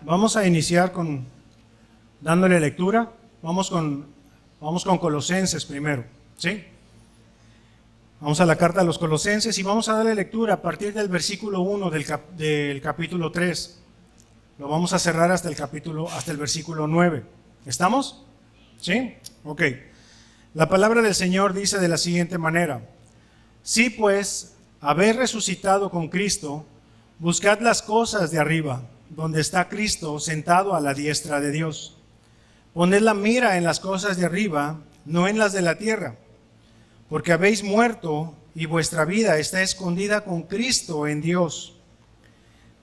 Vamos a iniciar dándole lectura. Vamos con Colosenses primero, ¿sí? Vamos a la carta a los Colosenses y vamos a darle lectura a partir del versículo 1 del capítulo 3. Lo vamos a cerrar hasta el versículo 9. ¿Estamos? ¿Sí? Ok. La palabra del Señor dice de la siguiente manera: Si pues, habéis resucitado con Cristo, buscad las cosas de arriba, donde está Cristo sentado a la diestra de Dios. Poned la mira en las cosas de arriba, no en las de la tierra, porque habéis muerto y vuestra vida está escondida con Cristo en Dios.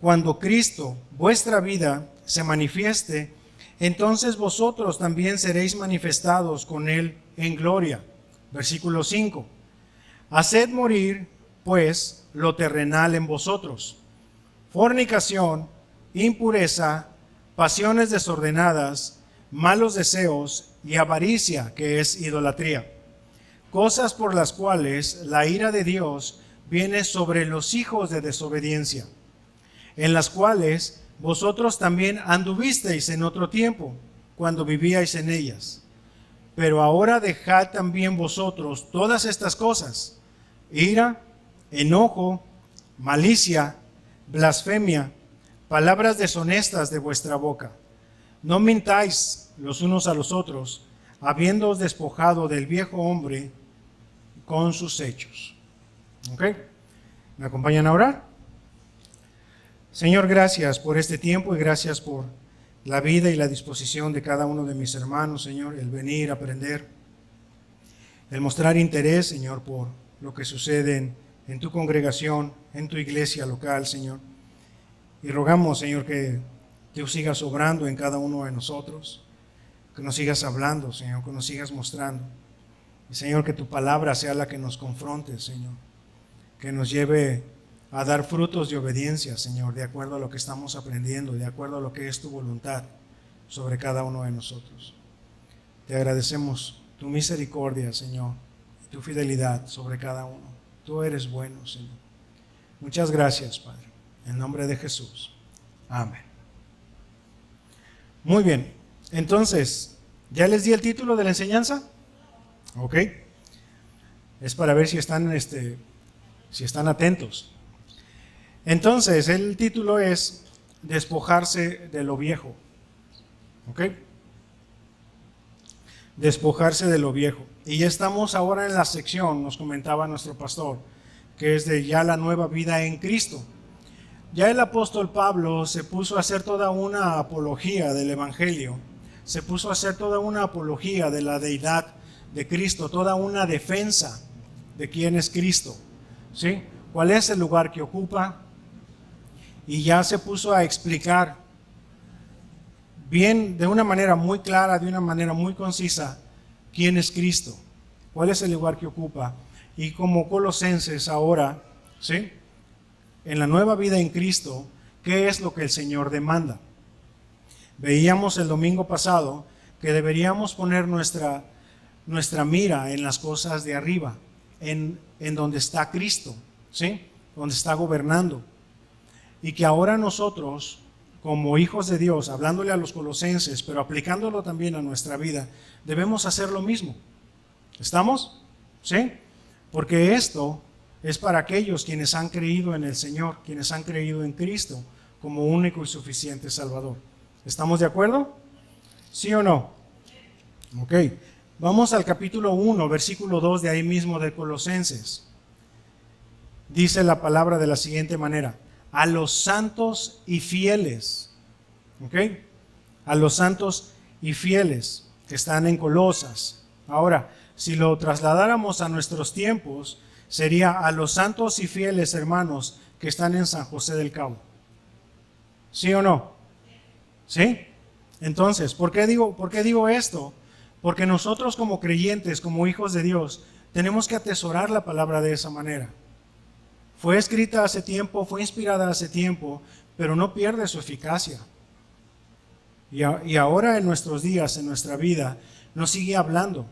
Cuando Cristo, vuestra vida, se manifieste, entonces vosotros también seréis manifestados con Él en gloria. Versículo 5. Haced morir, pues, lo terrenal en vosotros: fornicación, impureza, pasiones desordenadas, malos deseos y avaricia, que es idolatría. Cosas por las cuales la ira de Dios viene sobre los hijos de desobediencia, en las cuales vosotros también anduvisteis en otro tiempo, cuando vivíais en ellas. Pero ahora dejad también vosotros todas estas cosas: ira, enojo, malicia, blasfemia, palabras deshonestas de vuestra boca. No mintáis los unos a los otros, habiéndoos despojado del viejo hombre con sus hechos. ¿Ok? ¿Me acompañan a orar? Señor, gracias por este tiempo y gracias por la vida y la disposición de cada uno de mis hermanos, Señor, el venir a aprender, el mostrar interés, Señor, por lo que sucede en tu congregación, en tu iglesia local, Señor. Y rogamos, Señor, que tú sigas obrando en cada uno de nosotros, que nos sigas hablando, Señor, que nos sigas mostrando. Y, Señor, que tu palabra sea la que nos confronte, Señor, que nos lleve a dar frutos de obediencia, Señor, de acuerdo a lo que estamos aprendiendo, de acuerdo a lo que es tu voluntad sobre cada uno de nosotros. Te agradecemos tu misericordia, Señor, y tu fidelidad sobre cada uno. Tú eres bueno, Señor. Muchas gracias, Padre. En nombre de Jesús. Amén. Muy bien. Entonces, ¿ya les di el título de la enseñanza? Ok. Es para ver si están atentos. Entonces, el título es despojarse de lo viejo. ¿Ok? Despojarse de lo viejo. Y ya estamos ahora en la sección, nos comentaba nuestro pastor, que es de ya la nueva vida en Cristo. Ya el apóstol Pablo se puso a hacer toda una apología del Evangelio, se puso a hacer toda una apología de la deidad de Cristo, toda una defensa de quién es Cristo, ¿sí? ¿Cuál es el lugar que ocupa? Y ya se puso a explicar bien, de una manera muy clara, de una manera muy concisa, quién es Cristo, cuál es el lugar que ocupa. Y como Colosenses ahora, ¿sí?, en la nueva vida en Cristo, ¿qué es lo que el Señor demanda? Veíamos el domingo pasado que deberíamos poner nuestra mira en las cosas de arriba, en donde está Cristo, ¿sí?, donde está gobernando. Y que ahora nosotros, como hijos de Dios, hablándole a los colosenses, pero aplicándolo también a nuestra vida, debemos hacer lo mismo. ¿Estamos? ¿Sí? Porque esto es para aquellos quienes han creído en el Señor, quienes han creído en Cristo como único y suficiente Salvador. ¿Estamos de acuerdo? ¿Sí o no? Ok. Vamos al capítulo 1, versículo 2 de ahí mismo de Colosenses. Dice la palabra de la siguiente manera: a los santos y fieles. ¿Ok? A los santos y fieles que están en Colosas. Ahora, si lo trasladáramos a nuestros tiempos, sería a los santos y fieles hermanos que están en San José del Cabo. ¿Sí o no? ¿Sí? Entonces, ¿por qué digo esto? Porque nosotros como creyentes, como hijos de Dios, tenemos que atesorar la palabra de esa manera. Fue escrita hace tiempo, fue inspirada hace tiempo, pero no pierde su eficacia. Y ahora en nuestros días, en nuestra vida, nos sigue hablando.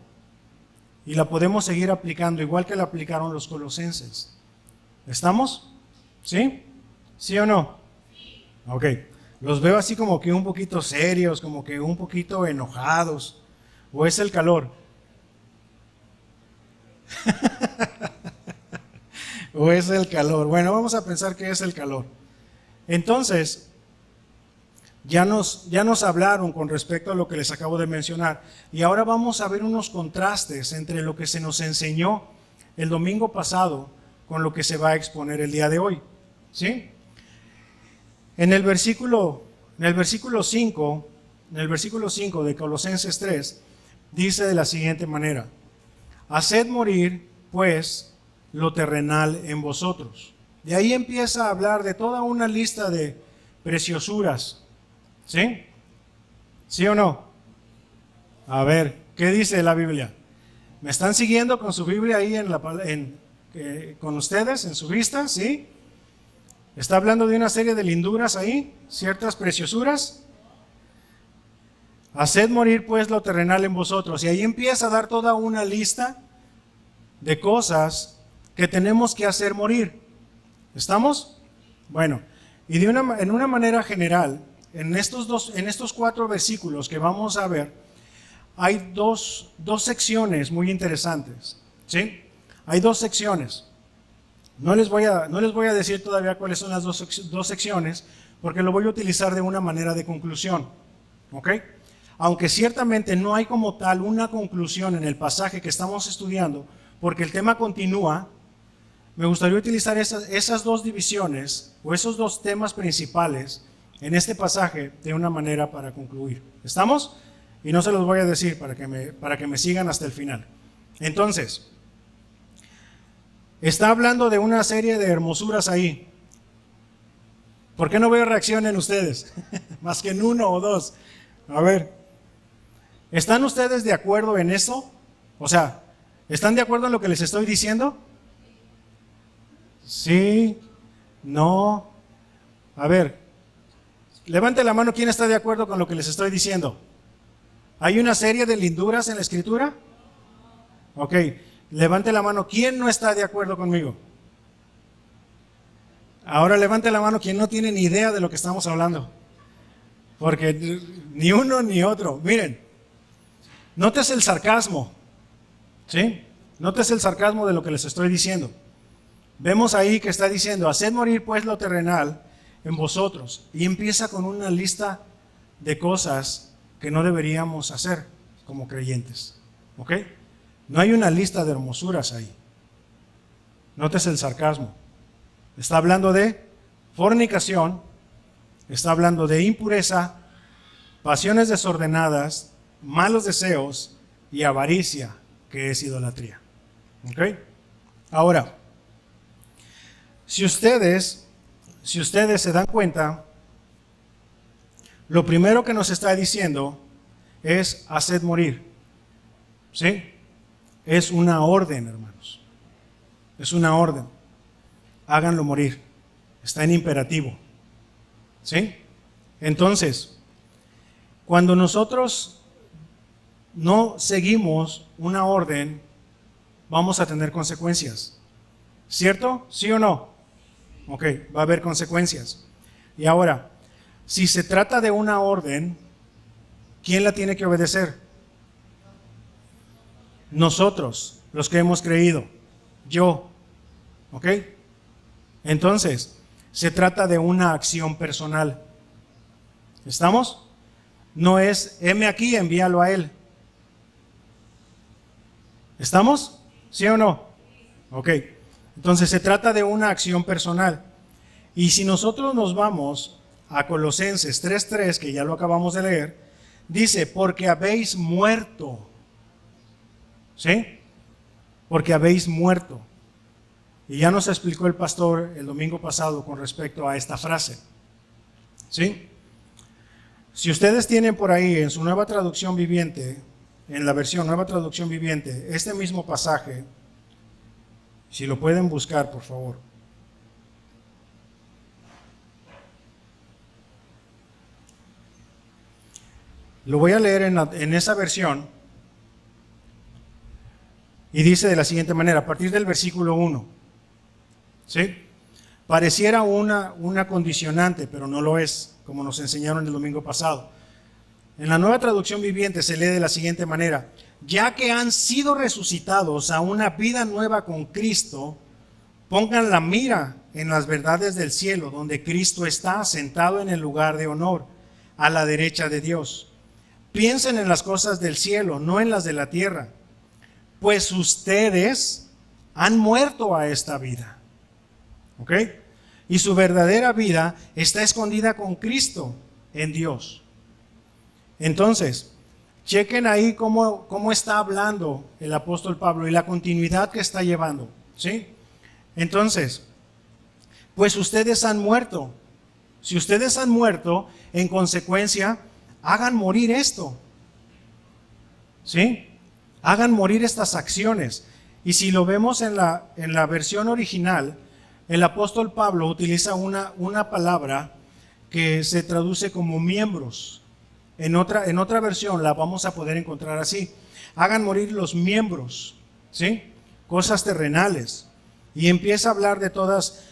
Y la podemos seguir aplicando igual que la aplicaron los colosenses. ¿Estamos? ¿Sí? ¿Sí o no? Ok. Los veo así como que un poquito serios, como que un poquito enojados. ¿O es el calor? ¿O es el calor? Bueno, vamos a pensar que es el calor. Entonces, ya nos hablaron con respecto a lo que les acabo de mencionar. Y ahora vamos a ver unos contrastes entre lo que se nos enseñó el domingo pasado con lo que se va a exponer el día de hoy. ¿Sí? En el versículo 5 de Colosenses 3, dice de la siguiente manera: haced morir, pues, lo terrenal en vosotros. De ahí empieza a hablar de toda una lista de preciosuras. ¿Sí? ¿Sí o no? A ver, ¿qué dice la Biblia? ¿Me están siguiendo con su Biblia ahí con ustedes, en su vista? ¿Sí? Está hablando de una serie de linduras ahí, ciertas preciosuras. Haced morir pues lo terrenal en vosotros. Y ahí empieza a dar toda una lista de cosas que tenemos que hacer morir. ¿Estamos? Bueno, y en una manera general, en estos 4 versículos que vamos a ver, hay dos secciones muy interesantes. ¿Sí? Hay 2 secciones. No les voy a decir todavía cuáles son las dos secciones, porque lo voy a utilizar de una manera de conclusión. ¿Ok? Aunque ciertamente no hay como tal una conclusión en el pasaje que estamos estudiando, porque el tema continúa, me gustaría utilizar esas 2 divisiones o esos 2 temas principales en este pasaje de una manera para concluir. ¿Estamos? Y no se los voy a decir para que me sigan hasta el final. Entonces, está hablando de una serie de hermosuras ahí. ¿Por qué no veo reacción en ustedes? Más que en 1 o 2. A ver, ¿están ustedes de acuerdo en eso? O sea, ¿están de acuerdo en lo que les estoy diciendo? Sí, no. A ver, levante la mano, ¿quién está de acuerdo con lo que les estoy diciendo? ¿Hay una serie de linduras en la Escritura? Ok, levante la mano, ¿quién no está de acuerdo conmigo? Ahora levante la mano quien no tiene ni idea de lo que estamos hablando. Porque ni uno ni otro. Miren, nótese el sarcasmo. ¿Sí? Nótese el sarcasmo de lo que les estoy diciendo. Vemos ahí que está diciendo: haced morir pues lo terrenal en vosotros. Y empieza con una lista de cosas que no deberíamos hacer como creyentes. ¿Ok? No hay una lista de hermosuras ahí. Nótese el sarcasmo. Está hablando de fornicación, está hablando de impureza, pasiones desordenadas, malos deseos y avaricia, que es idolatría. ¿Ok? Ahora, si ustedes se dan cuenta, lo primero que nos está diciendo es: haced morir. ¿Sí? Es una orden, hermanos. Es una orden. Háganlo morir. Está en imperativo. ¿Sí? Entonces, cuando nosotros no seguimos una orden, vamos a tener consecuencias. ¿Cierto? ¿Sí o no? Ok, va a haber consecuencias. Y ahora, si se trata de una orden, ¿quién la tiene que obedecer? Nosotros, los que hemos creído. Yo. ¿Ok? Entonces, se trata de una acción personal. ¿Estamos? No es: heme aquí, envíalo a él. ¿Estamos? ¿Sí o no? Ok. Entonces se trata de una acción personal. Y si nosotros nos vamos a Colosenses 3:3, que ya lo acabamos de leer, dice: porque habéis muerto. ¿Sí? Porque habéis muerto. Y ya nos explicó el pastor el domingo pasado con respecto a esta frase. ¿Sí? Si ustedes tienen por ahí en su nueva traducción viviente, en la versión nueva traducción viviente, este mismo pasaje, si lo pueden buscar, por favor. Lo voy a leer en esa versión y dice de la siguiente manera, a partir del versículo 1. ¿Sí? Pareciera una condicionante, pero no lo es, como nos enseñaron el domingo pasado. En la Nueva Traducción Viviente se lee de la siguiente manera: ya que han sido resucitados a una vida nueva con Cristo, pongan la mira en las verdades del cielo, donde Cristo está sentado en el lugar de honor, a la derecha de Dios. Piensen en las cosas del cielo, no en las de la tierra, pues ustedes han muerto a esta vida. ¿Ok? Y su verdadera vida está escondida con Cristo en Dios. Entonces, chequen ahí cómo está hablando el apóstol Pablo y la continuidad que está llevando. ¿Sí? Entonces, pues ustedes han muerto. Si ustedes han muerto, en consecuencia, hagan morir esto. ¿Sí? Hagan morir estas acciones. Y si lo vemos en la versión original, el apóstol Pablo utiliza una palabra que se traduce como miembros. En otra versión la vamos a poder encontrar así: hagan morir los miembros, ¿sí? Cosas terrenales. Y empieza a hablar de todas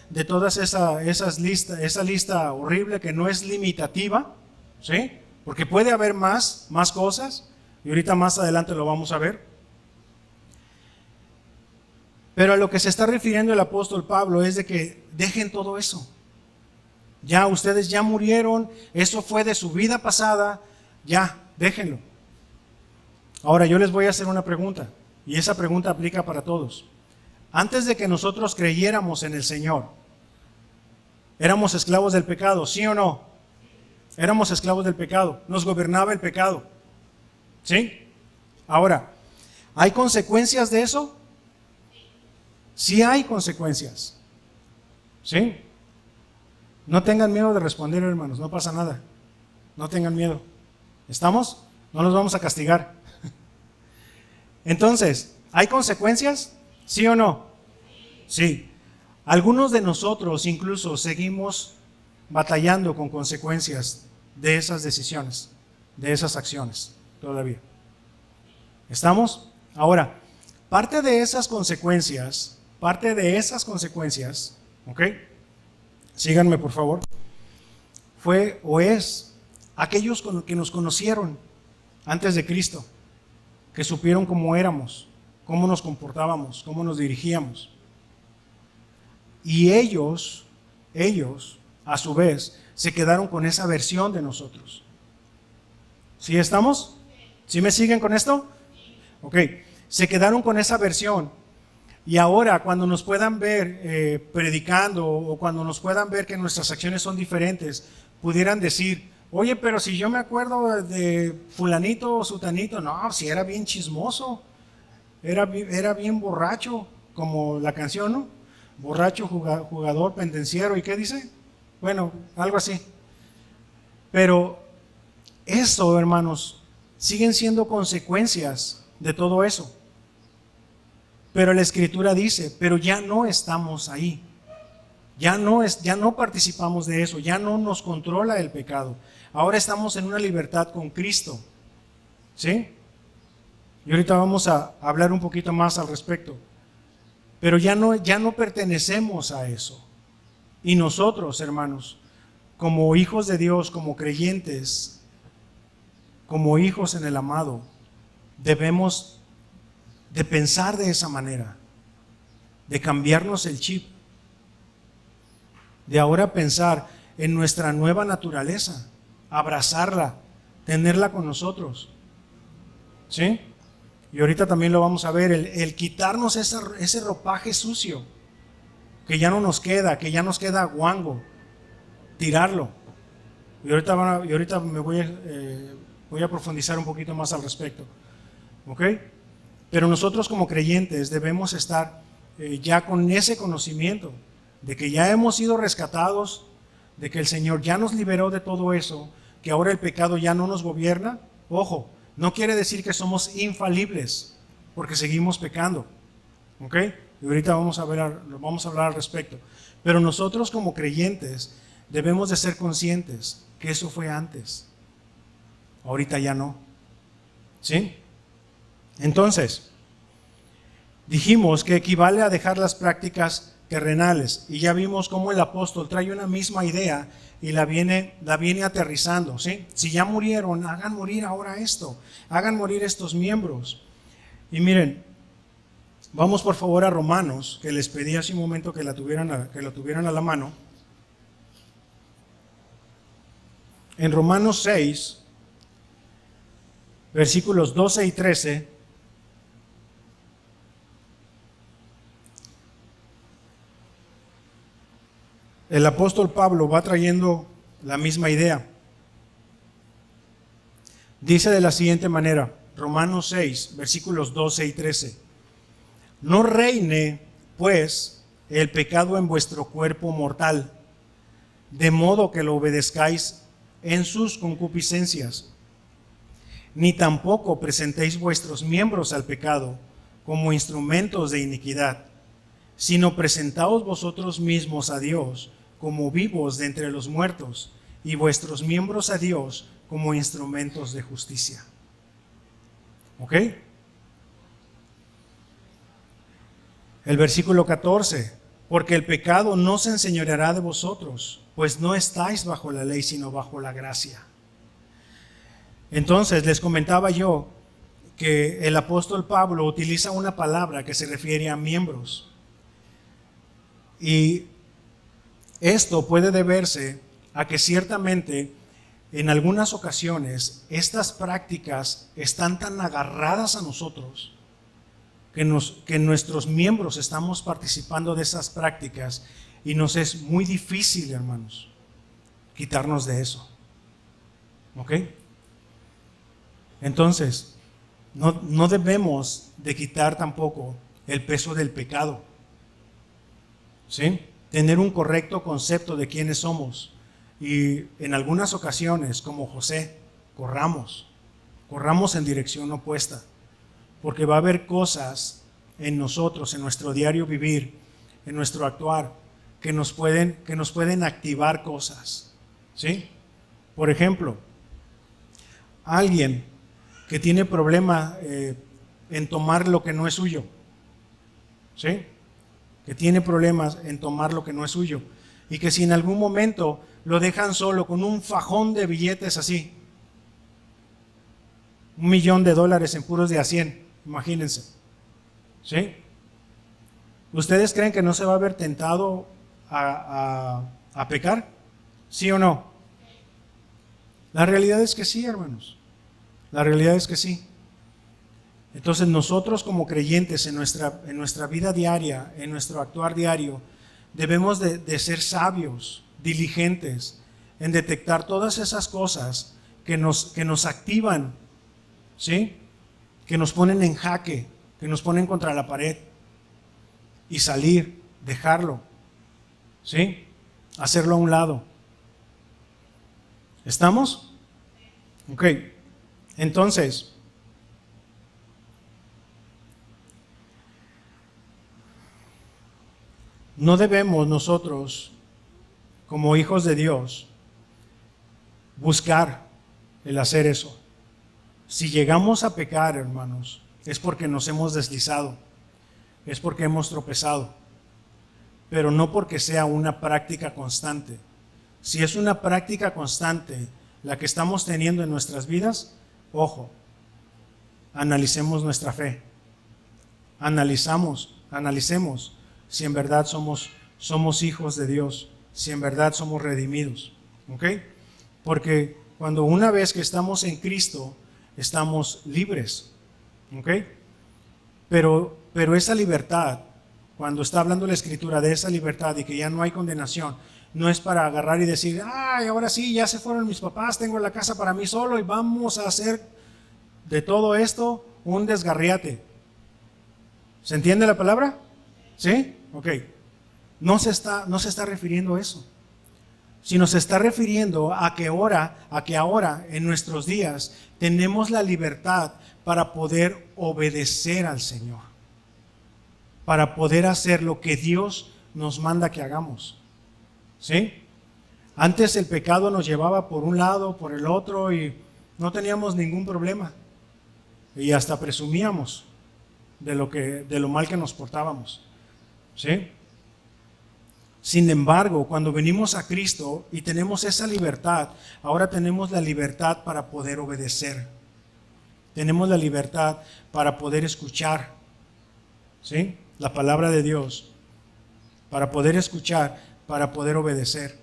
esas listas, esa lista horrible que no es limitativa, ¿sí? Porque puede haber más cosas, y ahorita más adelante lo vamos a ver. Pero a lo que se está refiriendo el apóstol Pablo es de que dejen todo eso. Ya ustedes ya murieron, eso fue de su vida pasada, ya, déjenlo. Ahora yo les voy a hacer una pregunta, y esa pregunta aplica para todos. Antes de que nosotros creyéramos en el Señor, ¿éramos esclavos del pecado, sí o no? Éramos esclavos del pecado, nos gobernaba el pecado, ¿sí? Ahora, ¿hay consecuencias de eso? Sí hay consecuencias, ¿sí? No tengan miedo de responder, hermanos, no pasa nada. No tengan miedo. ¿Estamos? No los vamos a castigar. Entonces, ¿hay consecuencias? ¿Sí o no? Sí. Algunos de nosotros incluso seguimos batallando con consecuencias de esas decisiones, de esas acciones, todavía. ¿Estamos? Ahora, parte de esas consecuencias, ¿ok? Síganme por favor. Fue o es aquellos que nos conocieron antes de Cristo, que supieron cómo éramos, cómo nos comportábamos, cómo nos dirigíamos. Y ellos, a su vez, se quedaron con esa versión de nosotros. ¿Sí estamos? ¿Sí me siguen con esto? Ok, se quedaron con esa versión. Y ahora, cuando nos puedan ver predicando, o cuando nos puedan ver que nuestras acciones son diferentes, pudieran decir: oye, pero si yo me acuerdo de fulanito o sutanito, no, si era bien chismoso, era bien borracho, como la canción, ¿no? Borracho, jugador, pendenciero, ¿y qué dice? Bueno, algo así. Pero eso, hermanos, siguen siendo consecuencias de todo eso. Pero la Escritura dice: pero ya no estamos ahí. Ya no participamos de eso, ya no nos controla el pecado. Ahora estamos en una libertad con Cristo. ¿Sí? Y ahorita vamos a hablar un poquito más al respecto. Pero ya no pertenecemos a eso. Y nosotros, hermanos, como hijos de Dios, como creyentes, como hijos en el amado, debemos de pensar de esa manera, de cambiarnos el chip, de ahora pensar en nuestra nueva naturaleza, abrazarla, tenerla con nosotros. ¿Sí? Y ahorita también lo vamos a ver, el quitarnos ese ropaje sucio, que ya no nos queda, que ya nos queda guango, tirarlo. Y ahorita voy a profundizar un poquito más al respecto. ¿Ok? Pero nosotros como creyentes debemos estar ya con ese conocimiento de que ya hemos sido rescatados, de que el Señor ya nos liberó de todo eso, que ahora el pecado ya no nos gobierna. Ojo, no quiere decir que somos infalibles, porque seguimos pecando. ¿Ok? Y ahorita vamos a hablar al respecto. Pero nosotros como creyentes debemos de ser conscientes que eso fue antes. Ahorita ya no. ¿Sí? Entonces, dijimos que equivale a dejar las prácticas terrenales. Y ya vimos cómo el apóstol trae una misma idea y la viene aterrizando, ¿sí? Si ya murieron, hagan morir ahora esto, hagan morir estos miembros. Y miren, vamos por favor a Romanos, que les pedí hace un momento que lo tuvieran a la mano. En Romanos 6, versículos 12 y 13, el apóstol Pablo va trayendo la misma idea. Dice de la siguiente manera, Romanos 6, versículos 12 y 13. No reine, pues, el pecado en vuestro cuerpo mortal, de modo que lo obedezcáis en sus concupiscencias, ni tampoco presentéis vuestros miembros al pecado como instrumentos de iniquidad, sino presentaos vosotros mismos a Dios como vivos de entre los muertos, y vuestros miembros a Dios como instrumentos de justicia. ¿Ok? El versículo 14, porque el pecado no se enseñoreará de vosotros, pues no estáis bajo la ley, sino bajo la gracia. Entonces, les comentaba yo que el apóstol Pablo utiliza una palabra que se refiere a miembros. Y esto puede deberse a que ciertamente en algunas ocasiones estas prácticas están tan agarradas a nosotros que nuestros miembros estamos participando de esas prácticas y nos es muy difícil, hermanos, quitarnos de eso. ¿Ok? Entonces, no debemos de quitar tampoco el peso del pecado. ¿Sí? Tener un correcto concepto de quiénes somos. Y en algunas ocasiones, como José, corramos en dirección opuesta. Porque va a haber cosas en nosotros, en nuestro diario vivir, en nuestro actuar, que nos pueden activar cosas. ¿Sí? Por ejemplo, alguien que tiene problema en tomar lo que no es suyo. ¿Sí? Que tiene problemas en tomar lo que no es suyo. Y que si en algún momento lo dejan solo con un fajón de billetes así, $1,000,000 en puros de a 100, imagínense. ¿Sí? ¿Ustedes creen que no se va a ver tentado a pecar? ¿Sí o no? La realidad es que sí, hermanos. La realidad es que sí. Entonces nosotros como creyentes en nuestra vida diaria, en nuestro actuar diario, debemos de ser sabios, diligentes en detectar todas esas cosas que nos activan, ¿sí? Que nos ponen en jaque, que nos ponen contra la pared y salir, dejarlo, ¿sí? Hacerlo a un lado. ¿Estamos? Ok. Entonces, no debemos nosotros, como hijos de Dios, buscar el hacer eso. Si llegamos a pecar, hermanos, es porque nos hemos deslizado, es porque hemos tropezado, pero no porque sea una práctica constante. Si es una práctica constante la que estamos teniendo en nuestras vidas, ojo, analicemos nuestra fe, analicemos si en verdad somos hijos de Dios, si en verdad somos redimidos. ¿Ok? Porque cuando una vez que estamos en Cristo, estamos libres. ¿Ok? Pero esa libertad, cuando está hablando la Escritura de esa libertad y que ya no hay condenación, no es para agarrar y decir, ay, ahora sí, ya se fueron mis papás, tengo la casa para mí solo y vamos a hacer de todo esto un desgarriate. ¿Se entiende la palabra? ¿Sí? Ok. No se está refiriendo a eso, sino se está refiriendo a que ahora en nuestros días tenemos la libertad para poder obedecer al Señor, para poder hacer lo que Dios nos manda que hagamos. ¿Sí? Antes el pecado nos llevaba por un lado, por el otro y no teníamos ningún problema y hasta presumíamos de lo mal que nos portábamos. ¿Sí? Sin embargo, cuando venimos a Cristo y tenemos esa libertad, ahora tenemos la libertad para poder obedecer. Tenemos la libertad para poder escuchar, ¿sí?, la palabra de Dios, para poder escuchar, para poder obedecer.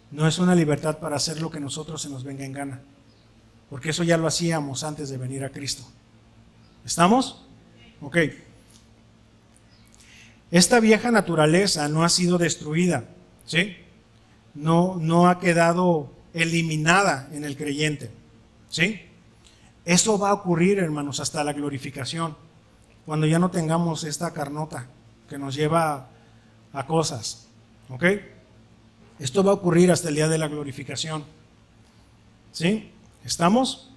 No es una libertad para hacer lo que nosotros se nos venga en gana, porque eso ya lo hacíamos antes de venir a Cristo. ¿Estamos? Ok. Esta vieja naturaleza no ha sido destruida, ¿sí? No ha quedado eliminada en el creyente, ¿sí? Eso va a ocurrir, hermanos, hasta la glorificación, cuando ya no tengamos esta carnota que nos lleva a cosas, ¿ok? Esto va a ocurrir hasta el día de la glorificación, ¿sí? ¿Estamos?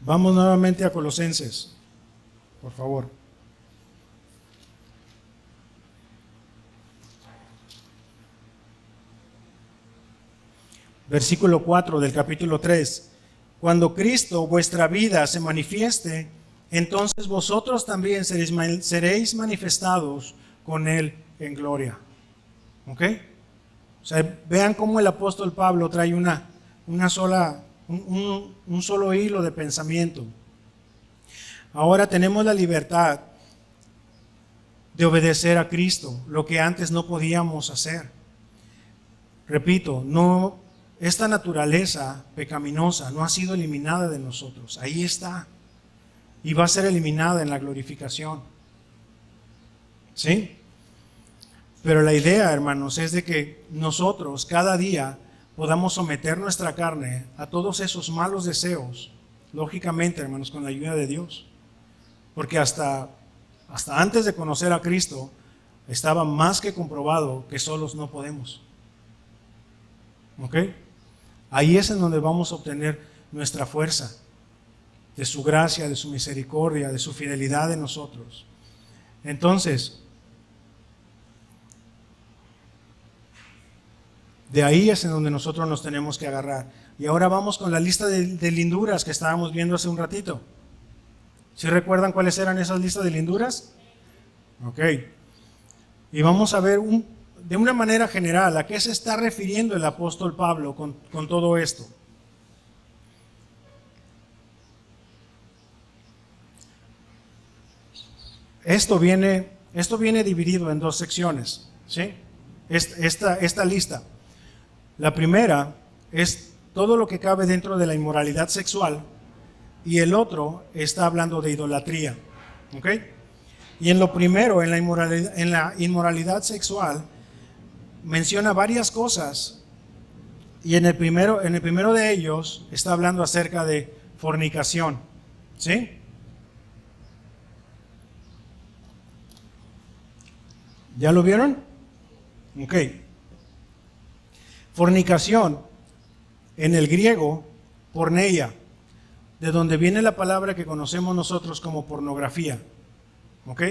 Vamos nuevamente a Colosenses, por favor. Versículo 4 del capítulo 3. Cuando Cristo, vuestra vida, se manifieste, entonces vosotros también seréis manifestados con Él en gloria. ¿Ok? O sea, vean cómo el apóstol Pablo trae un solo hilo de pensamiento. Ahora tenemos la libertad de obedecer a Cristo, lo que antes no podíamos hacer. Repito, esta naturaleza pecaminosa no ha sido eliminada de nosotros. Ahí está. Y va a ser eliminada en la glorificación. ¿Sí? Pero la idea, hermanos, es de que nosotros cada día podamos someter nuestra carne a todos esos malos deseos, lógicamente, hermanos, con la ayuda de Dios. Porque hasta antes de conocer a Cristo, estaba más que comprobado que solos no podemos. ¿Ok? Ahí es en donde vamos a obtener nuestra fuerza, de su gracia, de su misericordia, de su fidelidad en nosotros. Entonces, de ahí es en donde nosotros nos tenemos que agarrar. Y ahora vamos con la lista de linduras que estábamos viendo hace un ratito. ¿Sí recuerdan cuáles eran esas listas de linduras? Ok. Y vamos a ver de una manera general a qué se está refiriendo el apóstol Pablo con todo esto. Esto viene dividido en dos secciones, ¿sí? Esta lista. La primera es todo lo que cabe dentro de la inmoralidad sexual y el otro está hablando de idolatría, ¿ok? Y en lo primero, en la inmoralidad sexual, menciona varias cosas y en el primero de ellos está hablando acerca de fornicación, ¿sí? ¿Ya lo vieron? Ok. Fornicación, en el griego, porneia, de donde viene la palabra que conocemos nosotros como pornografía. ¿Ok?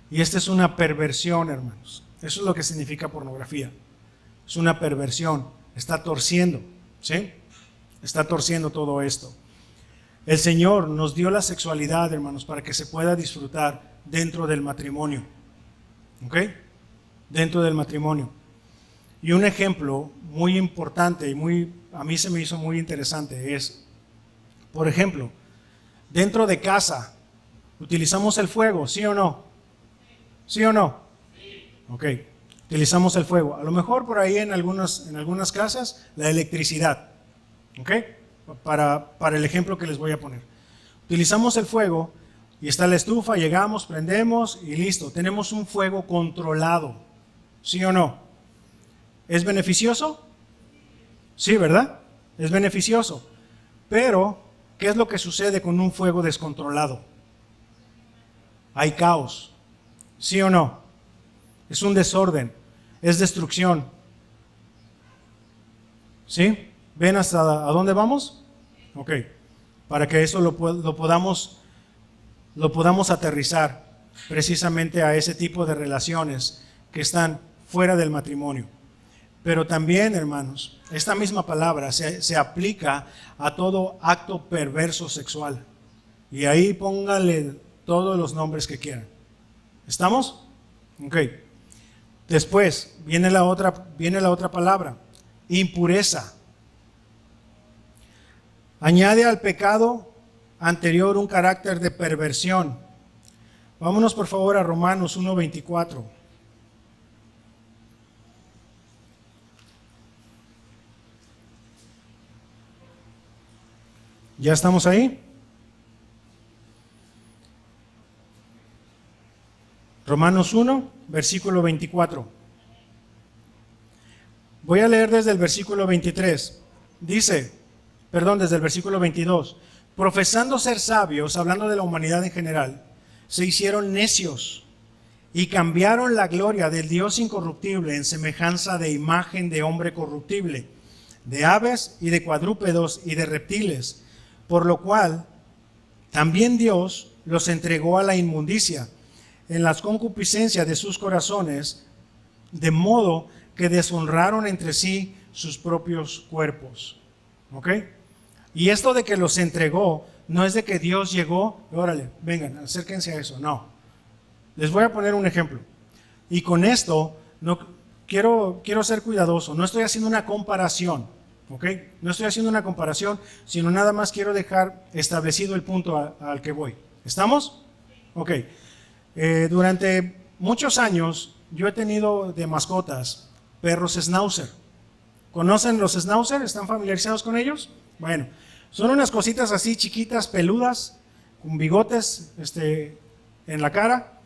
Y esta es una perversión, hermanos. Eso es lo que significa pornografía. Es una perversión. Está torciendo, ¿sí? Está torciendo todo esto. El Señor nos dio la sexualidad, hermanos, para que se pueda disfrutar dentro del matrimonio. ¿Ok? Dentro del matrimonio. Y un ejemplo muy importante y a mí se me hizo muy interesante es, por ejemplo, dentro de casa, ¿utilizamos el fuego, sí o no? ¿Sí o no? Ok, utilizamos el fuego. A lo mejor por ahí en algunas casas, la electricidad. ¿Ok? Para el ejemplo que les voy a poner. Utilizamos el fuego y está la estufa, llegamos, prendemos y listo. Tenemos un fuego controlado. ¿Sí o no? ¿Es beneficioso? Sí, ¿verdad? Es beneficioso. Pero, ¿qué es lo que sucede con un fuego descontrolado? Hay caos. ¿Sí o no? Es un desorden. Es destrucción. ¿Sí? ¿Ven hasta a dónde vamos? Ok. Para que eso lo podamos aterrizar precisamente a ese tipo de relaciones que están fuera del matrimonio. Pero también, hermanos, esta misma palabra se aplica a todo acto perverso sexual. Y ahí pónganle todos los nombres que quieran. ¿Estamos? Ok. Después viene la otra palabra, impureza. Añade al pecado anterior un carácter de perversión. Vámonos por favor a Romanos 1:24. ¿Ya estamos ahí? Romanos 1, versículo 24. Voy a leer desde el versículo 23. Dice, desde el versículo 22. Profesando ser sabios, hablando de la humanidad en general, se hicieron necios y cambiaron la gloria del Dios incorruptible en semejanza de imagen de hombre corruptible, de aves y de cuadrúpedos y de reptiles, por lo cual también Dios los entregó a la inmundicia en las concupiscencias de sus corazones, de modo que deshonraron entre sí sus propios cuerpos. ¿Ok? Y esto de que los entregó, no es de que Dios llegó, órale, vengan, acérquense a eso, no. Les voy a poner un ejemplo. Y con esto, no quiero ser cuidadoso, no estoy haciendo una comparación, ¿ok? No estoy haciendo una comparación, sino nada más quiero dejar establecido el punto al que voy. ¿Estamos? Ok. Durante muchos años yo he tenido de mascotas perros schnauzer. ¿Conocen los schnauzer? ¿Están familiarizados con ellos? Bueno, son unas cositas así chiquitas, peludas, con bigotes en la cara,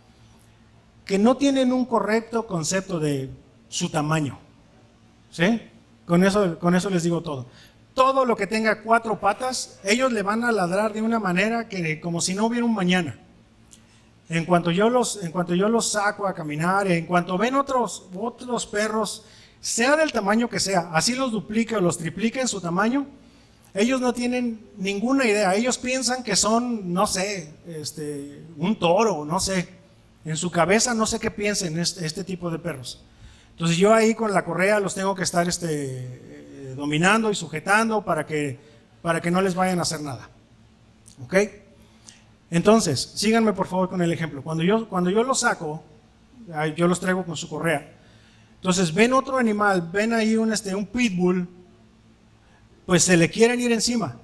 que no tienen un correcto concepto de su tamaño. ¿Sí? Con eso les digo todo. Todo lo que tenga 4 patas, ellos le van a ladrar de una manera que como si no hubiera un mañana. En cuanto yo los saco a caminar, en cuanto ven otros perros, sea del tamaño que sea, así los duplique o los triplique en su tamaño, ellos no tienen ninguna idea. Ellos piensan que son, no sé, un toro, no sé. En su cabeza no sé qué piensen este tipo de perros. Entonces yo ahí con la correa los tengo que estar dominando y sujetando para que no les vayan a hacer nada. ¿Ok? Entonces, síganme por favor con el ejemplo. Cuando yo los saco, yo los traigo con su correa. Entonces ven otro animal, ven ahí un pitbull, pues se le quieren ir encima.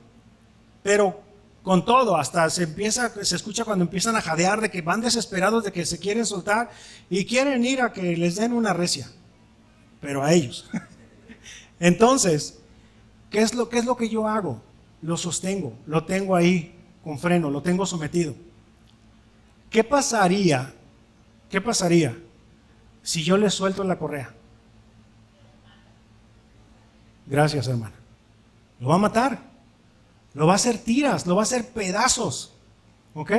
Pero con todo, hasta se escucha cuando empiezan a jadear de que van desesperados, de que se quieren soltar y quieren ir a que les den una recia. Pero a ellos. Entonces, ¿qué es lo que yo hago? Lo sostengo, lo tengo ahí con freno, lo tengo sometido. ¿Qué pasaría si yo le suelto la correa? Gracias, hermana. Lo va a matar, lo va a hacer tiras, lo va a hacer pedazos. ¿Ok?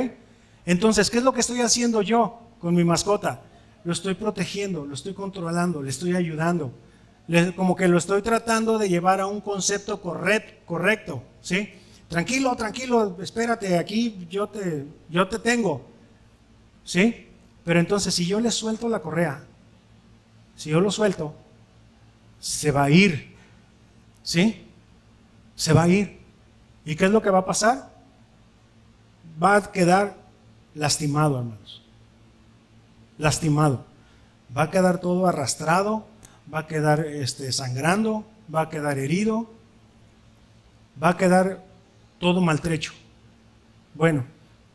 Entonces, ¿qué es lo que estoy haciendo yo con mi mascota? Lo estoy protegiendo, lo estoy controlando, le estoy ayudando. Como que lo estoy tratando de llevar a un concepto correcto, ¿sí? Tranquilo, espérate, aquí yo te tengo, ¿sí? Pero entonces si yo le suelto la correa, si yo lo suelto, se va a ir, ¿sí? Se va a ir. ¿Y qué es lo que va a pasar? Va a quedar lastimado, hermanos. Lastimado. Va a quedar todo arrastrado, va a quedar sangrando, va a quedar herido, va a quedar todo maltrecho. Bueno,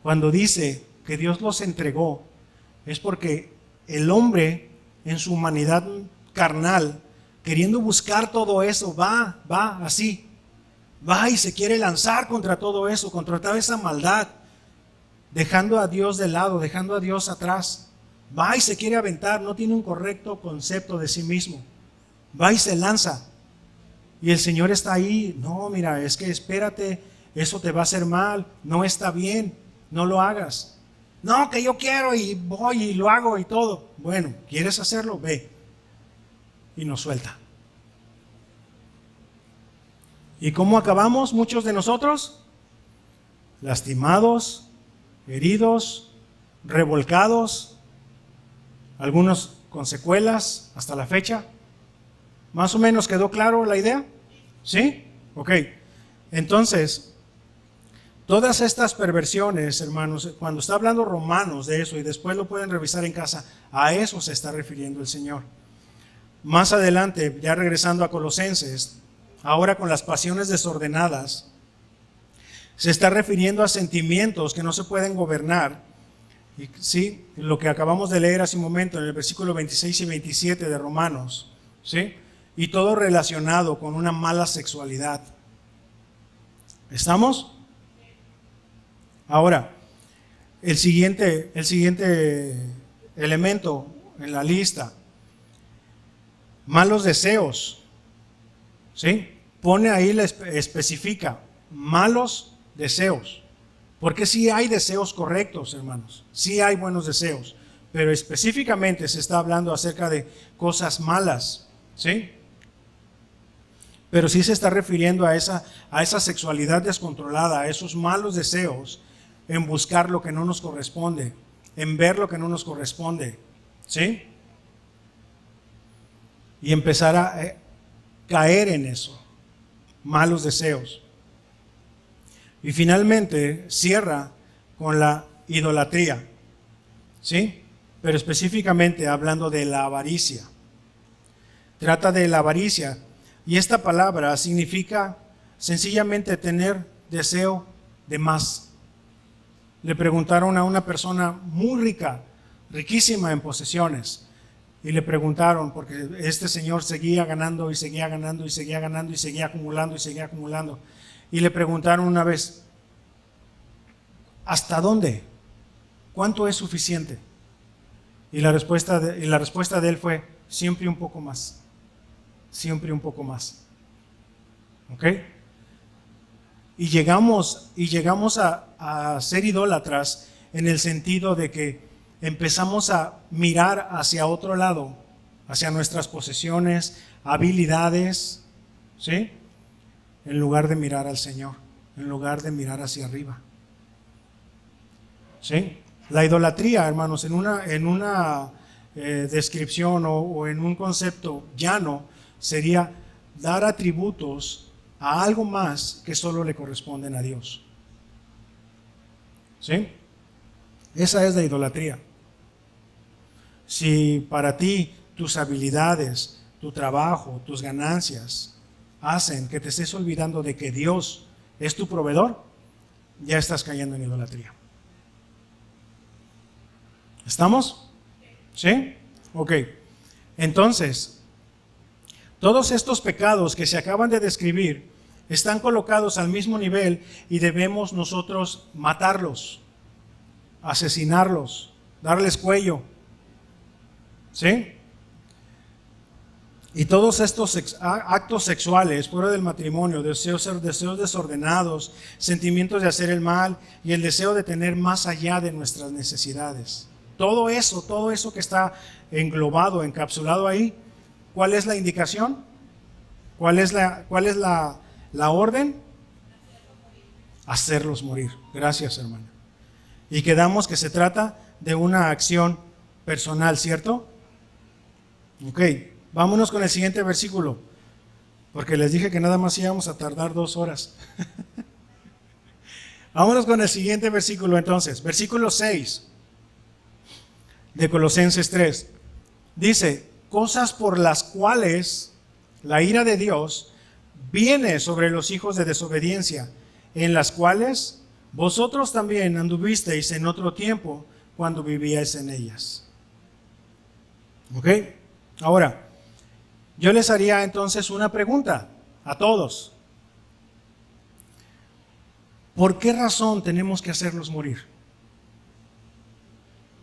cuando dice que Dios los entregó, es porque el hombre en su humanidad carnal, queriendo buscar todo eso, va así, va y se quiere lanzar contra todo eso, contra toda esa maldad, dejando a Dios de lado, dejando a Dios atrás. Va y se quiere aventar, no tiene un correcto concepto de sí mismo. Va y se lanza. Y el Señor está ahí, no, mira, es que espérate, eso te va a hacer mal, no está bien, no lo hagas. No, que yo quiero y voy y lo hago y todo. Bueno, ¿quieres hacerlo? Ve. Y nos suelta. ¿Y cómo acabamos muchos de nosotros? Lastimados, heridos, revolcados, algunos con secuelas hasta la fecha. ¿Más o menos quedó claro la idea? ¿Sí? Ok. Entonces, Todas estas perversiones, hermanos, cuando está hablando Romanos de eso, y después lo pueden revisar en casa, a eso se está refiriendo el Señor. Más adelante, ya regresando a Colosenses, ahora con las pasiones desordenadas, se está refiriendo a sentimientos que no se pueden gobernar. Y, sí, lo que acabamos de leer hace un momento en el versículo 26 y 27 de Romanos, ¿sí? Y todo relacionado con una mala sexualidad. ¿Estamos? Ahora, el siguiente elemento en la lista, malos deseos, ¿sí? Pone ahí, especifica, malos deseos, porque sí hay deseos correctos, hermanos, sí hay buenos deseos, pero específicamente se está hablando acerca de cosas malas, ¿sí? Pero sí se está refiriendo a esa sexualidad descontrolada, a esos malos deseos en buscar lo que no nos corresponde, en ver lo que no nos corresponde, ¿sí? Y empezar a caer en eso, malos deseos. Y finalmente cierra con la idolatría, ¿sí? Pero específicamente hablando de la avaricia. Trata de la avaricia, y esta palabra significa sencillamente tener deseo de más. Le preguntaron a una persona muy rica, riquísima en posesiones, y le preguntaron, porque este señor seguía ganando y seguía ganando y seguía ganando y seguía acumulando y seguía acumulando, y le preguntaron una vez, ¿hasta dónde? ¿Cuánto es suficiente? Y la respuesta de él fue, siempre un poco más, siempre un poco más. ¿Ok? Y llegamos a ser idólatras en el sentido de que empezamos a mirar hacia otro lado, hacia nuestras posesiones, habilidades, ¿sí? En lugar de mirar al Señor, en lugar de mirar hacia arriba. ¿Sí? La idolatría, hermanos, en una descripción o en un concepto llano, sería dar atributos a algo más que solo le corresponden a Dios. ¿Sí? Esa es la idolatría. Si para ti tus habilidades, tu trabajo, tus ganancias hacen que te estés olvidando de que Dios es tu proveedor, ya estás cayendo en idolatría. ¿Estamos? ¿Sí? Ok. Entonces, todos estos pecados que se acaban de describir están colocados al mismo nivel y debemos nosotros matarlos, asesinarlos, darles cuello. ¿Sí? Y todos estos actos sexuales fuera del matrimonio, deseos desordenados, sentimientos de hacer el mal y el deseo de tener más allá de nuestras necesidades. Todo eso que está englobado, encapsulado ahí, ¿cuál es la indicación? ¿Cuál es la orden? Hacerlos morir. Gracias, hermana. Y quedamos que se trata de una acción personal, ¿cierto? Ok, vámonos con el siguiente versículo, porque les dije que nada más íbamos a tardar 2 horas. Vámonos con el siguiente versículo entonces, versículo 6 de Colosenses 3. Dice, cosas por las cuales la ira de Dios viene sobre los hijos de desobediencia, en las cuales vosotros también anduvisteis en otro tiempo cuando vivíais en ellas. ¿Ok? Ahora, yo les haría entonces una pregunta a todos. ¿Por qué razón tenemos que hacerlos morir?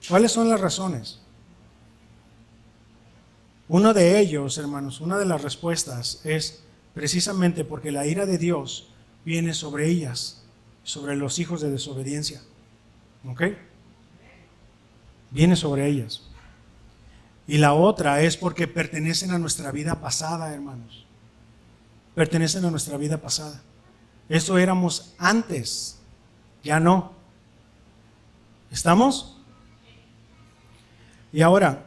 ¿Cuáles son las razones? Uno de ellos, hermanos, una de las respuestas es precisamente porque la ira de Dios viene sobre ellas, sobre los hijos de desobediencia. ¿Ok? Viene sobre ellas. Y la otra es porque pertenecen a nuestra vida pasada, hermanos. Pertenecen a nuestra vida pasada. Eso éramos antes, ya no. ¿Estamos? Y ahora,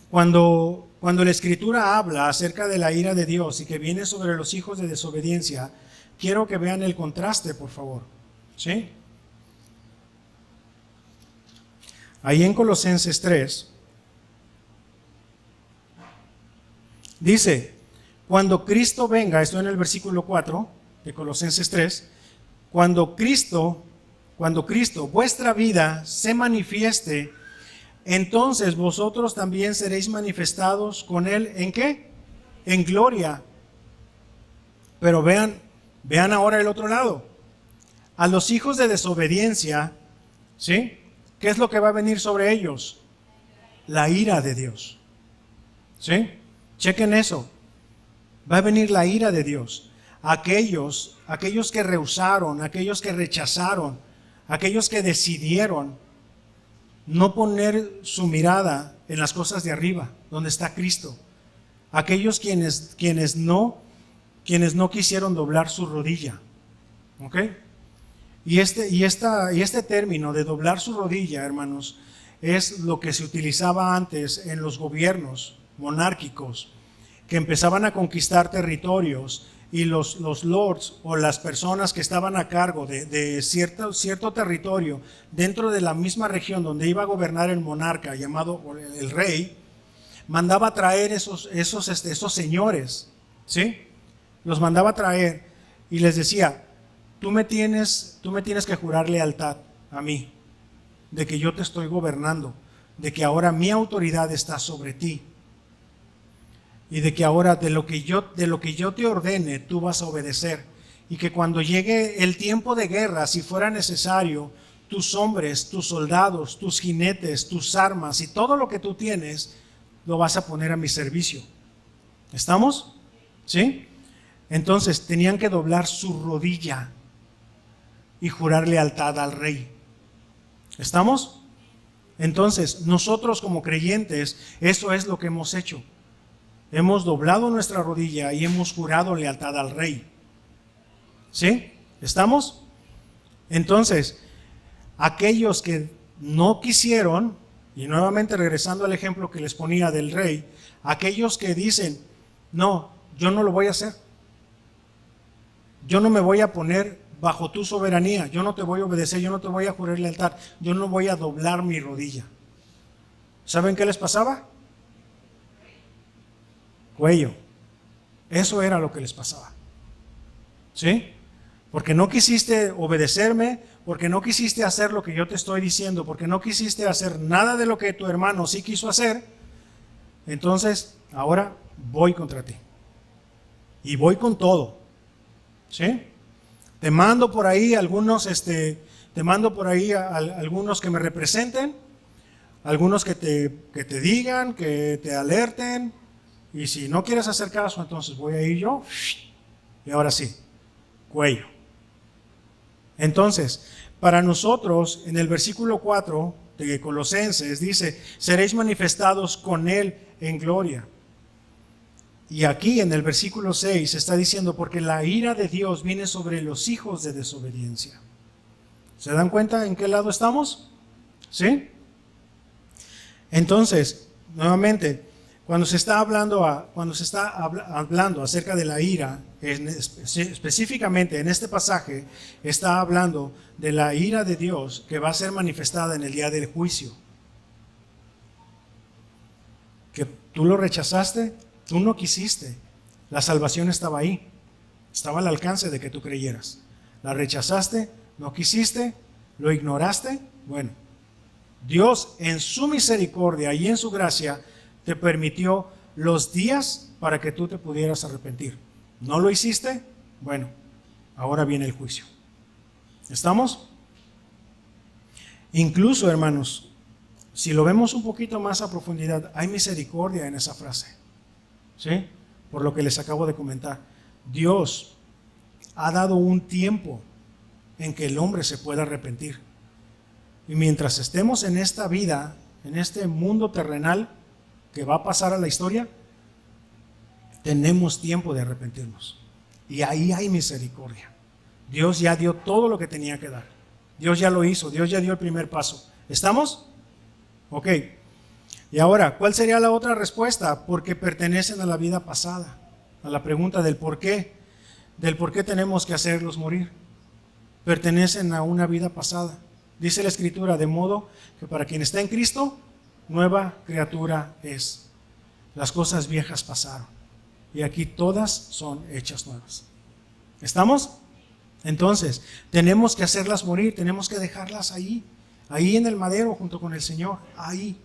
cuando la Escritura habla acerca de la ira de Dios y que viene sobre los hijos de desobediencia, quiero que vean el contraste, por favor. ¿Sí? Ahí en Colosenses 3, dice, cuando Cristo venga, esto en el versículo 4 de Colosenses 3, cuando Cristo, vuestra vida, se manifieste, entonces vosotros también seréis manifestados con Él, ¿en qué? En gloria. Pero vean ahora el otro lado. A los hijos de desobediencia, ¿sí? ¿Qué es lo que va a venir sobre ellos? La ira de Dios. ¿Sí? Chequen eso. Va a venir la ira de Dios. Aquellos que rehusaron, aquellos que rechazaron, aquellos que decidieron no poner su mirada en las cosas de arriba, donde está Cristo. Aquellos quienes no quisieron doblar su rodilla. ¿Ok? Y este término de doblar su rodilla, hermanos, es lo que se utilizaba antes en los gobiernos monárquicos, que empezaban a conquistar territorios y los lords o las personas que estaban a cargo de cierto territorio dentro de la misma región donde iba a gobernar el monarca llamado el rey, mandaba a traer esos señores, ¿sí? Los mandaba a traer y les decía, tú me tienes que jurar lealtad a mí, de que yo te estoy gobernando, de que ahora mi autoridad está sobre ti. Y de que ahora de lo que yo te ordene, tú vas a obedecer. Y que cuando llegue el tiempo de guerra, si fuera necesario, tus hombres, tus soldados, tus jinetes, tus armas y todo lo que tú tienes, lo vas a poner a mi servicio. ¿Estamos? ¿Sí? Entonces tenían que doblar su rodilla y jurar lealtad al rey. ¿Estamos? Entonces, nosotros como creyentes, eso es lo que hemos hecho. Hemos doblado nuestra rodilla y hemos jurado lealtad al rey. ¿Sí? ¿Estamos? Entonces, aquellos que no quisieron, y nuevamente regresando al ejemplo que les ponía del rey, aquellos que dicen, no, yo no lo voy a hacer. Yo no me voy a poner bajo tu soberanía, yo no te voy a obedecer, yo no te voy a jurar lealtad, yo no voy a doblar mi rodilla. ¿Saben qué les pasaba? Cuello. Eso era lo que les pasaba. ¿Sí? Porque no quisiste obedecerme, porque no quisiste hacer lo que yo te estoy diciendo, porque no quisiste hacer nada de lo que tu hermano sí quiso hacer, entonces ahora voy contra ti. Y voy con todo. ¿Sí? Te mando por ahí algunos algunos que me representen, algunos que te digan, que te alerten. Y si no quieres hacer caso, entonces voy a ir yo. Y ahora sí, cuello. Entonces, para nosotros, en el versículo 4 de Colosenses, dice, seréis manifestados con Él en gloria. Y aquí en el versículo 6 está diciendo, porque la ira de Dios viene sobre los hijos de desobediencia. ¿Se dan cuenta en qué lado estamos? ¿Sí? Entonces, nuevamente, cuando se está hablando acerca de la ira, específicamente en este pasaje, está hablando de la ira de Dios que va a ser manifestada en el día del juicio. Que tú lo rechazaste, tú no quisiste. La salvación estaba ahí, estaba al alcance de que tú creyeras. La rechazaste, no quisiste, lo ignoraste. Bueno, Dios en su misericordia y en su gracia te permitió los días para que tú te pudieras arrepentir. ¿No lo hiciste? Bueno, ahora viene el juicio. ¿Estamos? Incluso, hermanos, si lo vemos un poquito más a profundidad, hay misericordia en esa frase. ¿Sí? Por lo que les acabo de comentar. Dios ha dado un tiempo en que el hombre se pueda arrepentir. Y mientras estemos en esta vida, en este mundo terrenal, que va a pasar a la historia, tenemos tiempo de arrepentirnos. Y ahí hay misericordia. Dios ya dio todo lo que tenía que dar. Dios ya lo hizo, Dios ya dio el primer paso. ¿Estamos? Ok. Y ahora, ¿cuál sería la otra respuesta? Porque pertenecen a la vida pasada. A la pregunta del por qué tenemos que hacerlos morir. Pertenecen a una vida pasada. Dice la Escritura, de modo que para quien está en Cristo, nueva criatura es. Las cosas viejas pasaron y aquí todas son hechas nuevas. ¿Estamos? Entonces, tenemos que hacerlas morir, tenemos que dejarlas ahí en el madero junto con el Señor, ahí.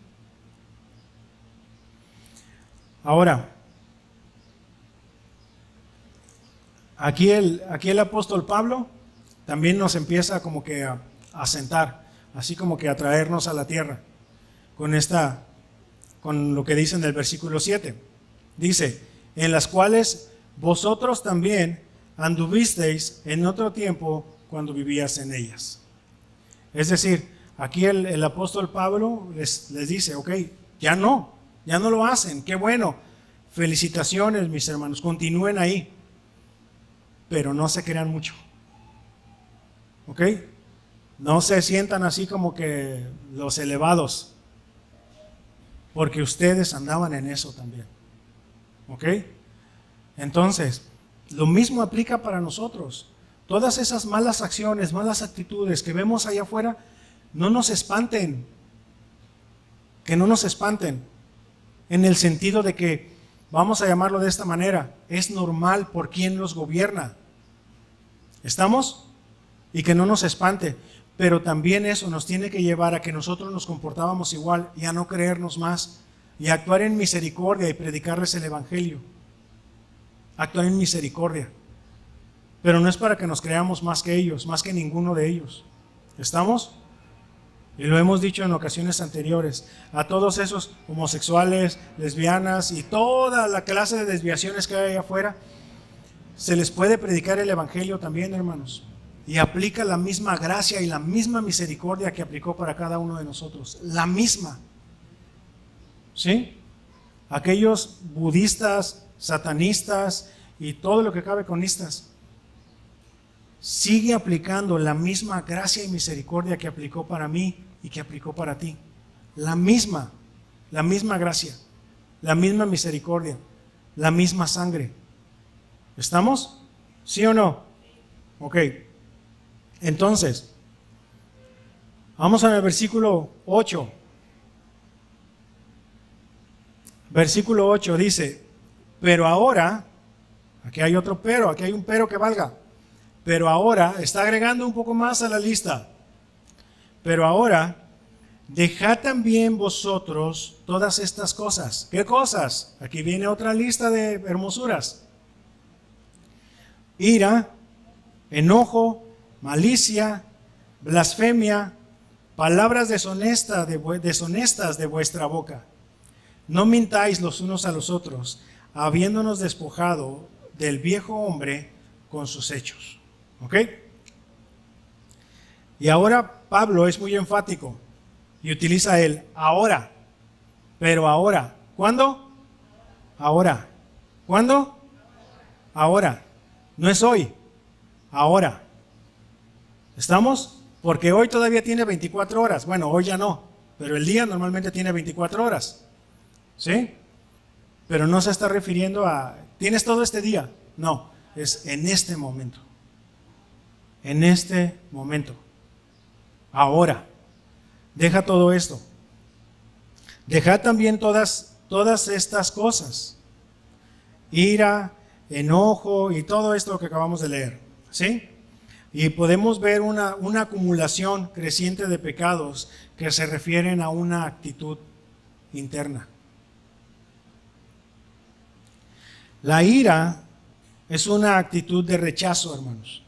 Ahora, aquí el apóstol Pablo también nos empieza como que a sentar, así como que a traernos a la tierra con lo que dice en el versículo 7. Dice, en las cuales vosotros también anduvisteis en otro tiempo cuando vivías en ellas. Es decir, aquí el apóstol Pablo les dice, ok, ya no lo hacen, qué bueno, felicitaciones mis hermanos, continúen ahí, pero no se crean mucho, ok, no se sientan así como que los elevados, porque ustedes andaban en eso también, ok. Entonces, lo mismo aplica para nosotros. Todas esas malas acciones, malas actitudes que vemos allá afuera, no nos espanten. Que no nos espanten. En el sentido de que, vamos a llamarlo de esta manera, es normal por quien los gobierna. ¿Estamos? Y que no nos espante. Pero también eso nos tiene que llevar a que nosotros nos comportábamos igual y a no creernos más y a actuar en misericordia y predicarles el Evangelio. Actuar en misericordia. Pero no es para que nos creamos más que ellos, más que ninguno de ellos. ¿Estamos? Y lo hemos dicho en ocasiones anteriores. A todos esos homosexuales, lesbianas y toda la clase de desviaciones que hay allá afuera, se les puede predicar el Evangelio también, hermanos. Y aplica la misma gracia y la misma misericordia que aplicó para cada uno de nosotros. La misma. ¿Sí? Aquellos budistas, satanistas y todo lo que cabe con estas, sigue aplicando la misma gracia y misericordia que aplicó para mí y que aplicó para ti. La misma gracia, la misma misericordia, la misma sangre. ¿Estamos? ¿Sí o no? Ok. Entonces, vamos al versículo 8. Versículo 8 dice, pero ahora, aquí hay otro pero, aquí hay un pero que valga. Pero ahora, está agregando un poco más a la lista. Pero ahora, dejad también vosotros todas estas cosas. ¿Qué cosas? Aquí viene otra lista de hermosuras. Ira, enojo, malicia, blasfemia, palabras deshonestas de vuestra boca. No mintáis los unos a los otros, habiéndonos despojado del viejo hombre con sus hechos. ¿Ok? Y ahora Pablo es muy enfático y utiliza el ahora. Pero ahora. ¿Cuándo? Ahora. ¿Cuándo? Ahora. No es hoy. Ahora. ¿Estamos? Porque hoy todavía tiene 24 horas. Bueno, hoy ya no. Pero el día normalmente tiene 24 horas. ¿Sí? Pero no se está refiriendo a, ¿tienes todo este día? No, es en este momento. En este momento. Ahora. Deja todo esto. Deja también todas estas cosas. Ira, enojo y todo esto que acabamos de leer. ¿Sí? Y podemos ver una acumulación creciente de pecados que se refieren a una actitud interna. La ira es una actitud de rechazo, hermanos.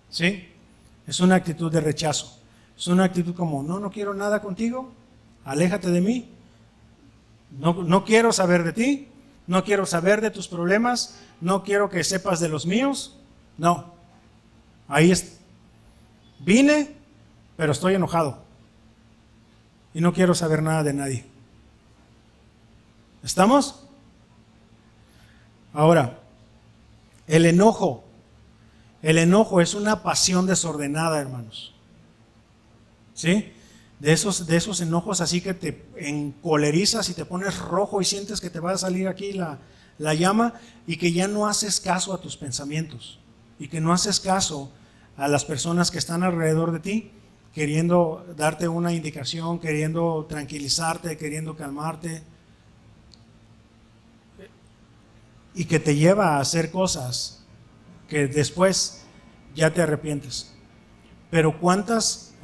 ¿Sí? Es una actitud de rechazo. Es una actitud como, no quiero nada contigo, aléjate de mí, no quiero saber de ti, no quiero saber de tus problemas, no quiero que sepas de los míos. No, ahí es. Vine, pero estoy enojado y no quiero saber nada de nadie. ¿Estamos? Ahora, el enojo es una pasión desordenada, hermanos. ¿Sí? De esos enojos así que te encolerizas y te pones rojo y sientes que te va a salir aquí la llama y que ya no haces caso a tus pensamientos y que no haces caso a las personas que están alrededor de ti, queriendo darte una indicación, queriendo tranquilizarte, queriendo calmarte, y que te lleva a hacer cosas que después ya te arrepientes. Pero cuántas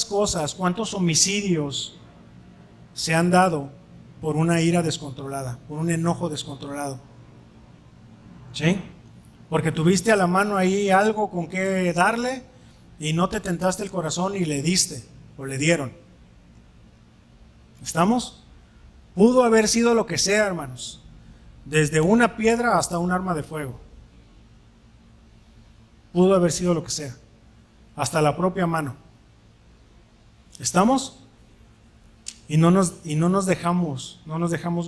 cosas, cuántos homicidios se han dado por una ira descontrolada, por un enojo descontrolado. ¿Sí? Porque tuviste a la mano ahí algo con que darle y no te tentaste el corazón y le diste o le dieron. ¿Estamos? Pudo haber sido lo que sea, hermanos. Desde una piedra hasta un arma de fuego. Pudo haber sido lo que sea. Hasta la propia mano. ¿Estamos? Y no nos dejamos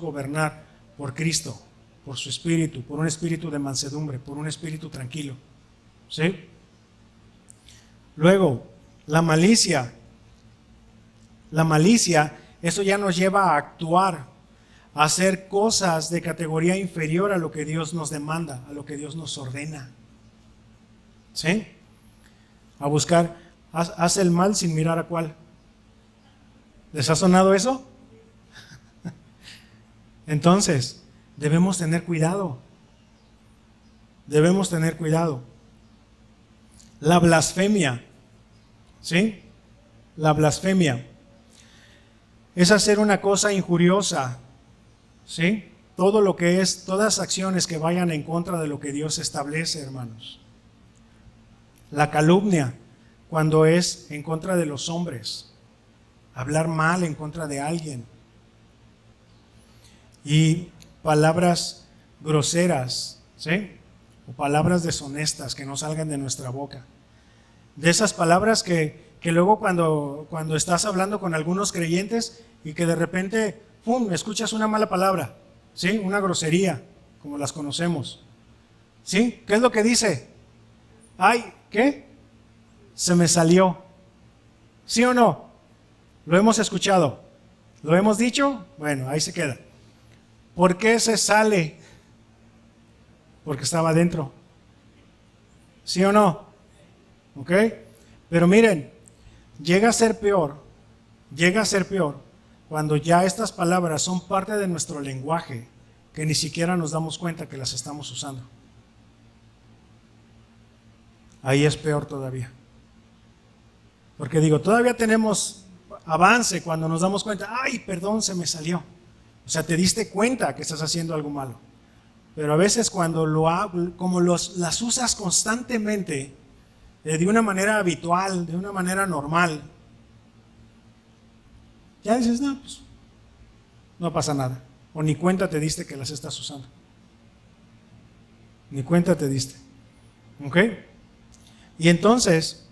gobernar por Cristo, por su espíritu, por un espíritu de mansedumbre, por un espíritu tranquilo. ¿Sí? Luego, la malicia. La malicia, eso ya nos lleva a actuar, a hacer cosas de categoría inferior a lo que Dios nos demanda, a lo que Dios nos ordena. ¿Sí? A buscar, haz el mal sin mirar a cuál. ¿Les ha sonado eso? Entonces, debemos tener cuidado. Debemos tener cuidado. La blasfemia. ¿Sí? La blasfemia es hacer una cosa injuriosa. ¿Sí? Todo lo que es, todas acciones que vayan en contra de lo que Dios establece, hermanos. La calumnia, cuando es en contra de los hombres. Hablar mal en contra de alguien. Y palabras groseras, ¿sí? O palabras deshonestas que no salgan de nuestra boca. De esas palabras que luego cuando estás hablando con algunos creyentes y que de repente, ¡pum!, escuchas una mala palabra, ¿sí? Una grosería, como las conocemos. ¿Sí? ¿Qué es lo que dice? Ay, ¿qué? Se me salió. ¿Sí o no? Lo hemos escuchado. ¿Lo hemos dicho? Bueno, ahí se queda. ¿Por qué se sale? Porque estaba adentro. ¿Sí o no? ¿Ok? Pero miren, llega a ser peor cuando ya estas palabras son parte de nuestro lenguaje, que ni siquiera nos damos cuenta que las estamos usando. Ahí es peor todavía. Porque digo, todavía tenemos avance cuando nos damos cuenta, ay, perdón, se me salió. O sea, te diste cuenta que estás haciendo algo malo. Pero a veces cuando las usas constantemente, de una manera habitual, de una manera normal, ya dices, no, pues no pasa nada. O ni cuenta te diste que las estás usando. Ni cuenta te diste. ¿Ok? Y entonces,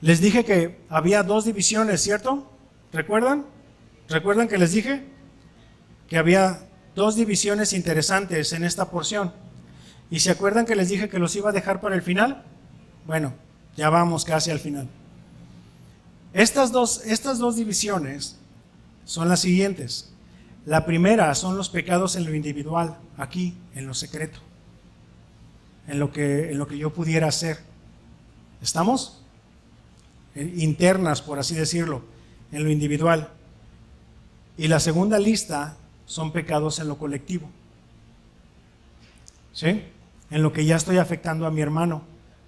les dije que había dos divisiones, ¿cierto? ¿Recuerdan? ¿Recuerdan que les dije? Que había dos divisiones interesantes en esta porción. ¿Y se acuerdan que les dije que los iba a dejar para el final? Bueno, ya vamos casi al final. Estas dos divisiones son las siguientes. La primera son los pecados en lo individual, aquí, en lo secreto, en lo que yo pudiera hacer. ¿Estamos? Internas, por así decirlo, en lo individual. Y la segunda lista son pecados en lo colectivo. ¿Sí? En lo que ya estoy afectando a mi hermano,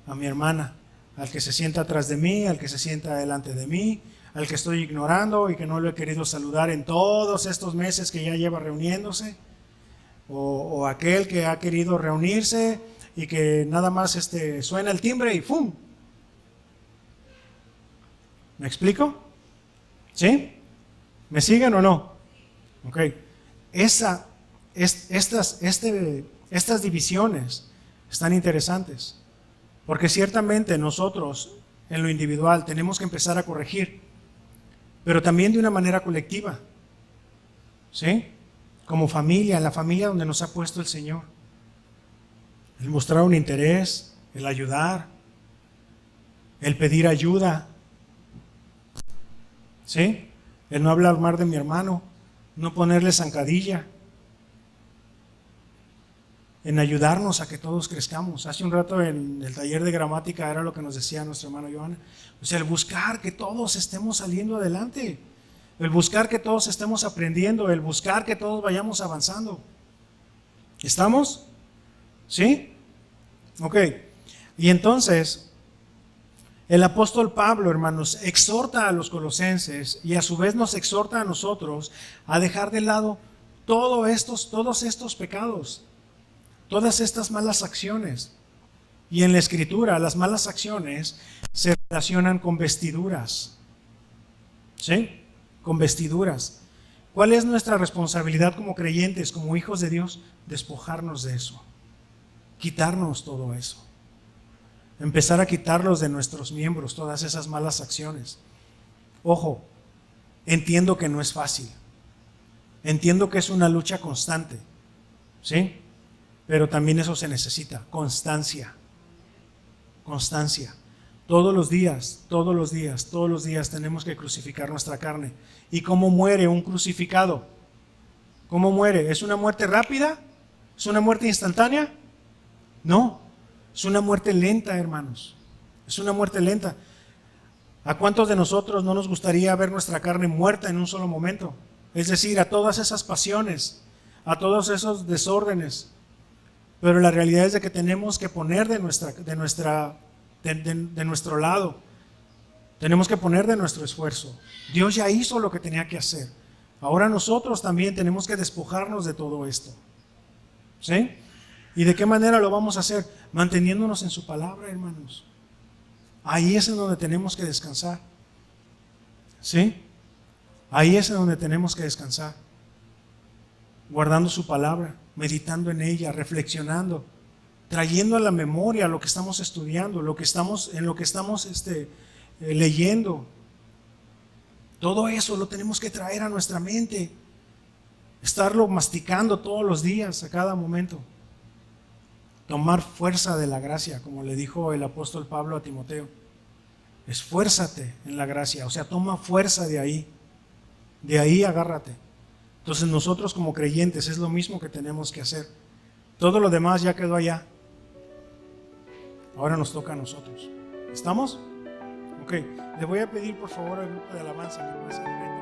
a mi hermana, al que se sienta atrás de mí, al que se sienta delante de mí, al que estoy ignorando y que no lo he querido saludar en todos estos meses que ya lleva reuniéndose, o aquel que ha querido reunirse y que nada más suena el timbre y ¡fum! ¿Me explico? ¿Sí? ¿Me siguen o no? Ok. Estas divisiones están interesantes, porque ciertamente nosotros en lo individual tenemos que empezar a corregir, pero también de una manera colectiva, ¿sí? Como familia, en la familia donde nos ha puesto el Señor. El mostrar un interés, el ayudar, el pedir ayuda, ¿sí? El no hablar mal de mi hermano, no ponerle zancadilla. en ayudarnos a que todos crezcamos. Hace un rato en el taller de gramática era lo que nos decía nuestra hermana Joana. O sea, el buscar que todos estemos saliendo adelante, el buscar que todos estemos aprendiendo, el buscar que todos vayamos avanzando. ¿Estamos? ¿Sí? Ok. Y entonces, el apóstol Pablo, hermanos, exhorta a los colosenses y a su vez nos exhorta a nosotros a dejar de lado todos estos pecados, todas estas malas acciones. Y en la Escritura, las malas acciones se relacionan con vestiduras. ¿Sí? Con vestiduras. ¿Cuál es nuestra responsabilidad como creyentes, como hijos de Dios? Despojarnos de eso. Quitarnos todo eso. Empezar a quitarlos de nuestros miembros, todas esas malas acciones. Ojo, entiendo que no es fácil. Entiendo que es una lucha constante. ¿Sí? Pero también eso se necesita, constancia. Constancia. Todos los días tenemos que crucificar nuestra carne. ¿Y cómo muere un crucificado? ¿Cómo muere? ¿Es una muerte rápida? ¿Es una muerte instantánea? No, es una muerte lenta, hermanos. Es una muerte lenta. ¿A cuántos de nosotros no nos gustaría ver nuestra carne muerta en un solo momento? Es decir, a todas esas pasiones, a todos esos desórdenes. Pero la realidad es de que tenemos que poner de nuestro lado. Tenemos que poner de nuestro esfuerzo. Dios ya hizo lo que tenía que hacer. Ahora nosotros también tenemos que despojarnos de todo esto. ¿Sí? ¿Y de qué manera lo vamos a hacer? Manteniéndonos en su palabra, hermanos. Ahí es en donde tenemos que descansar. ¿Sí? Ahí es en donde tenemos que descansar. Guardando su palabra, meditando en ella, reflexionando, trayendo a la memoria lo que estamos estudiando, en lo que estamos leyendo. Todo eso lo tenemos que traer a nuestra mente, estarlo masticando todos los días, a cada momento. Tomar fuerza de la gracia, como le dijo el apóstol Pablo a Timoteo. Esfuérzate en la gracia, o sea, toma fuerza de ahí agárrate. Entonces nosotros como creyentes es lo mismo que tenemos que hacer. Todo lo demás ya quedó allá. Ahora nos toca a nosotros. ¿Estamos? Ok, le voy a pedir por favor al grupo de alabanza que pase al frente.